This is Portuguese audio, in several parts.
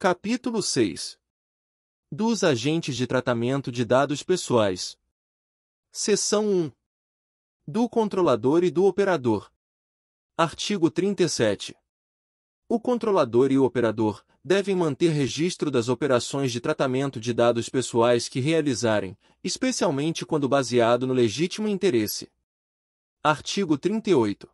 Capítulo 6. Dos agentes de tratamento de dados pessoais. Seção 1. Do controlador e do operador. Artigo 37. O controlador e o operador devem manter registro das operações de tratamento de dados pessoais que realizarem, especialmente quando baseado no legítimo interesse. Artigo 38.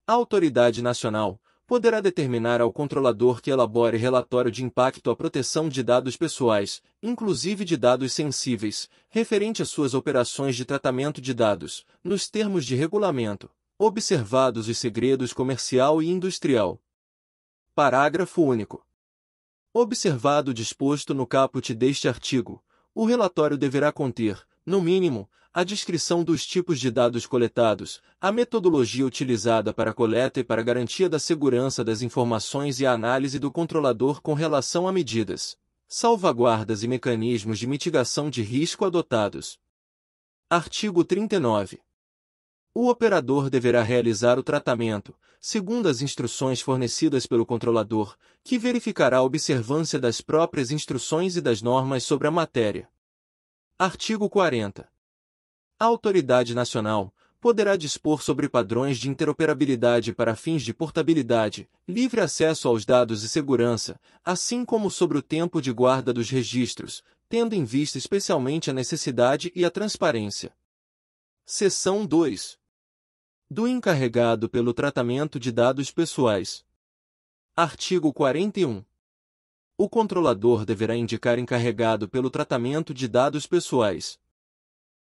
A autoridade nacional poderá determinar ao controlador que elabore relatório de impacto à proteção de dados pessoais, inclusive de dados sensíveis, referente às suas operações de tratamento de dados, nos termos de regulamento, observados os segredos comercial e industrial. Parágrafo único. Observado o disposto no caput deste artigo, o relatório deverá conter, no mínimo, a descrição dos tipos de dados coletados, a metodologia utilizada para a coleta e para a garantia da segurança das informações e a análise do controlador com relação a medidas, salvaguardas e mecanismos de mitigação de risco adotados. Artigo 39. O operador deverá realizar o tratamento, segundo as instruções fornecidas pelo controlador, que verificará a observância das próprias instruções e das normas sobre a matéria. Artigo 40. A autoridade nacional poderá dispor sobre padrões de interoperabilidade para fins de portabilidade, livre acesso aos dados e segurança, assim como sobre o tempo de guarda dos registros, tendo em vista especialmente a necessidade e a transparência. Seção 2. Do encarregado pelo tratamento de dados pessoais. Artigo 41. O controlador deverá indicar encarregado pelo tratamento de dados pessoais.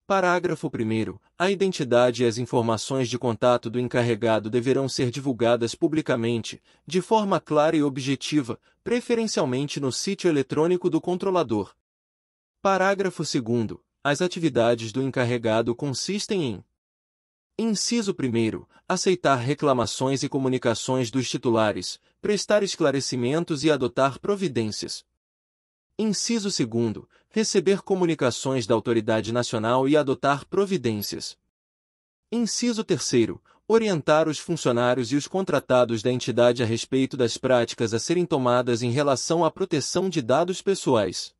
Parágrafo 1º. A identidade e as informações de contato do encarregado deverão ser divulgadas publicamente, de forma clara e objetiva, preferencialmente no sítio eletrônico do controlador. Parágrafo 2º. As atividades do encarregado consistem em: Inciso 1º. Aceitar reclamações e comunicações dos titulares, prestar esclarecimentos e adotar providências. Inciso 2º. Receber comunicações da autoridade nacional e adotar providências. Inciso 3º. Orientar os funcionários e os contratados da entidade a respeito das práticas a serem tomadas em relação à proteção de dados pessoais.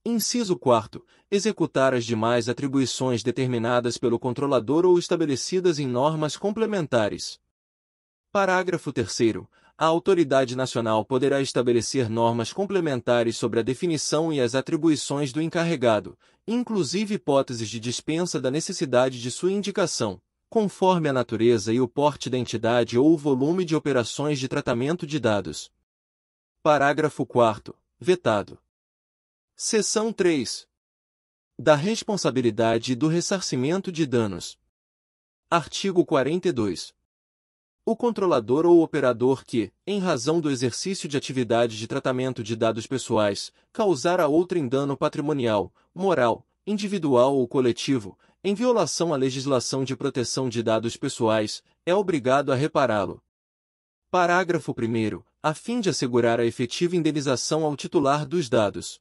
Inciso 4º. Executar as demais atribuições determinadas pelo controlador ou estabelecidas em normas complementares. Parágrafo 3º. A autoridade nacional poderá estabelecer normas complementares sobre a definição e as atribuições do encarregado, inclusive hipóteses de dispensa da necessidade de sua indicação, conforme a natureza e o porte da entidade ou o volume de operações de tratamento de dados. Parágrafo 4º. Vetado. Seção 3. Da responsabilidade e do ressarcimento de danos. Artigo 42. O controlador ou operador que, em razão do exercício de atividade de tratamento de dados pessoais, causar a outrem dano patrimonial, moral, individual ou coletivo, em violação à legislação de proteção de dados pessoais, é obrigado a repará-lo. Parágrafo 1º. A fim de assegurar a efetiva indenização ao titular dos dados.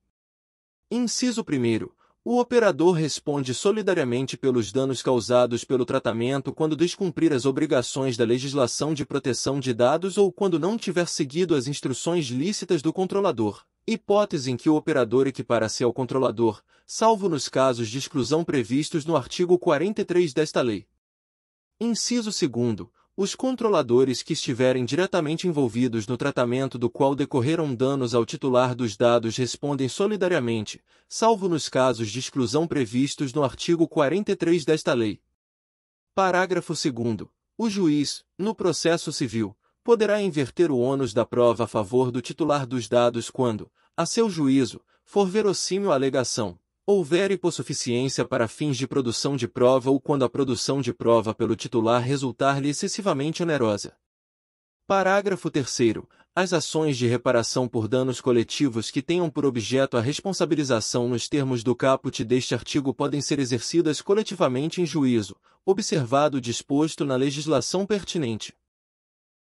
Inciso 1º. O operador responde solidariamente pelos danos causados pelo tratamento quando descumprir as obrigações da legislação de proteção de dados ou quando não tiver seguido as instruções lícitas do controlador, hipótese em que o operador equipara-se ao controlador, salvo nos casos de exclusão previstos no artigo 43 desta lei. Inciso 2º. Os controladores que estiverem diretamente envolvidos no tratamento do qual decorreram danos ao titular dos dados respondem solidariamente, salvo nos casos de exclusão previstos no artigo 43 desta lei. Parágrafo 2º. O juiz, no processo civil, poderá inverter o ônus da prova a favor do titular dos dados quando, a seu juízo, for verossímil a alegação, houver hipossuficiência para fins de produção de prova ou quando a produção de prova pelo titular resultar-lhe excessivamente onerosa. Parágrafo 3º. As ações de reparação por danos coletivos que tenham por objeto a responsabilização nos termos do caput deste artigo podem ser exercidas coletivamente em juízo, observado o disposto na legislação pertinente.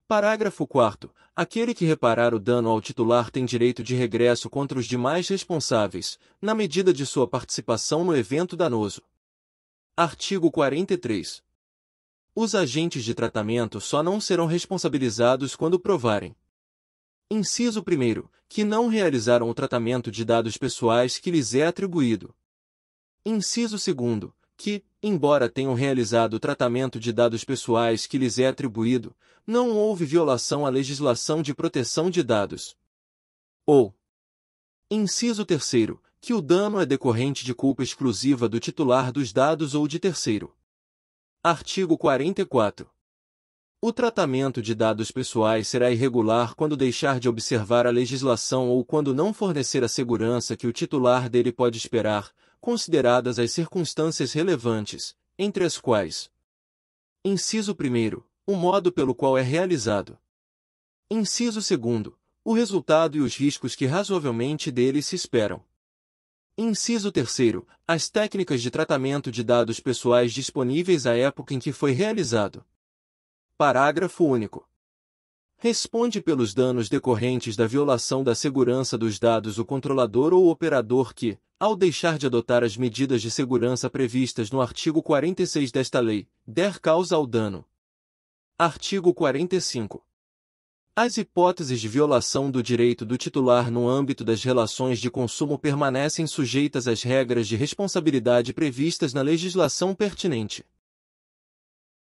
Parágrafo 4º. Aquele que reparar o dano ao titular tem direito de regresso contra os demais responsáveis, na medida de sua participação no evento danoso. Artigo 43. Os agentes de tratamento só não serão responsabilizados quando provarem: Inciso 1º, que não realizaram o tratamento de dados pessoais que lhes é atribuído. Inciso 2º, que, embora tenham realizado o tratamento de dados pessoais que lhes é atribuído, não houve violação à legislação de proteção de dados. Ou, inciso 3º, que o dano é decorrente de culpa exclusiva do titular dos dados ou de terceiro. Artigo 44. O tratamento de dados pessoais será irregular quando deixar de observar a legislação ou quando não fornecer a segurança que o titular dele pode esperar, consideradas as circunstâncias relevantes, entre as quais: inciso 1º, o modo pelo qual é realizado. Inciso 2º, o resultado e os riscos que razoavelmente dele se esperam. Inciso 3º, as técnicas de tratamento de dados pessoais disponíveis à época em que foi realizado. Parágrafo único. Responde pelos danos decorrentes da violação da segurança dos dados o controlador ou operador que, ao deixar de adotar as medidas de segurança previstas no artigo 46 desta lei, der causa ao dano. Artigo 45. As hipóteses de violação do direito do titular no âmbito das relações de consumo permanecem sujeitas às regras de responsabilidade previstas na legislação pertinente.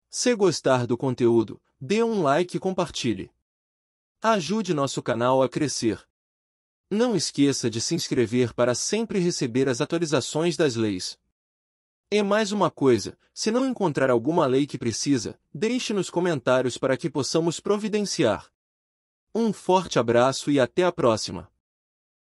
Se gostar do conteúdo, dê um like e compartilhe. Ajude nosso canal a crescer. Não esqueça de se inscrever para sempre receber as atualizações das leis. E mais uma coisa, se não encontrar alguma lei que precisa, deixe nos comentários para que possamos providenciar. Um forte abraço e até a próxima!